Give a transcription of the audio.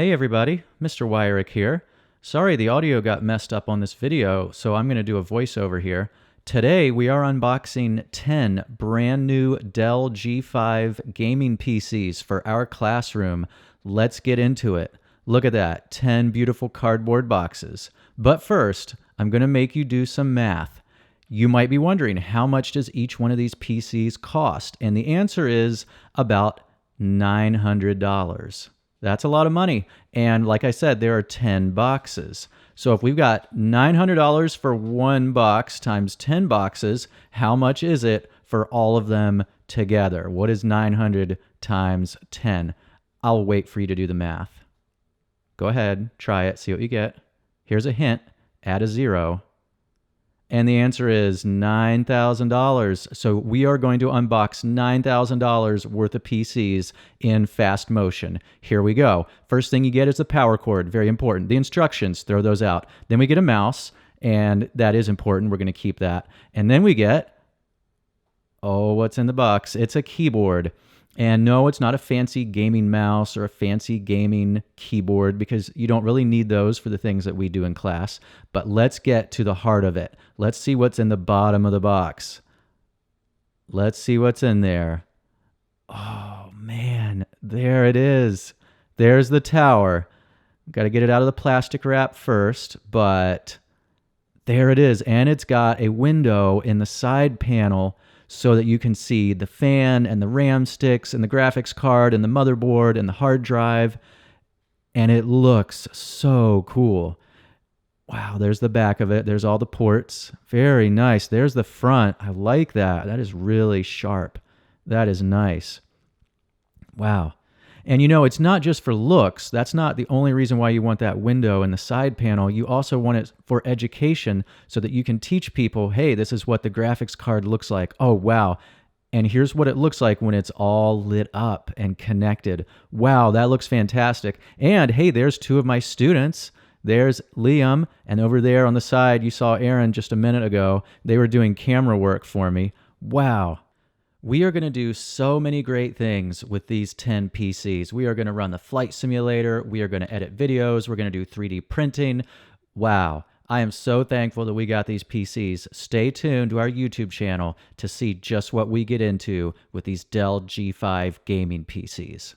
Hey everybody, Mr. Wyrick here. Sorry the audio got messed up on this video, so I'm going to do a voiceover here. Today we are unboxing 10 brand new Dell G5 gaming PCs for our classroom. Let's get into it. Look at that, 10 beautiful cardboard boxes. But first, I'm going to make you do some math. You might be wondering, how much does each one of these PCs cost? And the answer is about $900. That's a lot of money. And like I said, there are 10 boxes. So if we've got $900 for one box times 10 boxes, how much is it for all of them together? What is 900 times 10? I'll wait for you to do the math. Go ahead, try it, see what you get. Here's a hint, add a zero. And the answer is $9,000. So we are going to unbox $9,000 worth of PCs in fast motion. Here we go. First thing you get is the power cord, very important. The instructions, throw those out. Then we get a mouse, and that is important. We're going to keep that. And then we get, oh, what's in the box? It's a keyboard. And no, it's not a fancy gaming mouse or a fancy gaming keyboard because you don't really need those for the things that we do in class. But let's get to the heart of it. Let's see what's in the bottom of the box. Let's see what's in there. Oh, man, there it is. There's the tower. Got to get it out of the plastic wrap first, but there it is. And it's got a window in the side panel so that you can see the fan and the RAM sticks and the graphics card and the motherboard and the hard drive. And it looks so cool. Wow, there's the back of it. There's all the ports. Very nice. There's the front. I like that. That is really sharp. That is nice. Wow. And you know, it's not just for looks. That's not the only reason why you want that window in the side panel. You also want it for education so that you can teach people, hey, this is what the graphics card looks like. Oh, wow. And here's what it looks like when it's all lit up and connected. Wow, that looks fantastic. And hey, there's two of my students. There's Liam, and over there on the side, you saw Aaron just a minute ago. They were doing camera work for me. Wow. We are going to do so many great things with these 10 PCs. We are going to run the flight simulator. We are going to edit videos. We're going to do 3D printing. Wow. I am so thankful that we got these PCs. Stay tuned to our YouTube channel to see just what we get into with these Dell G5 gaming PCs.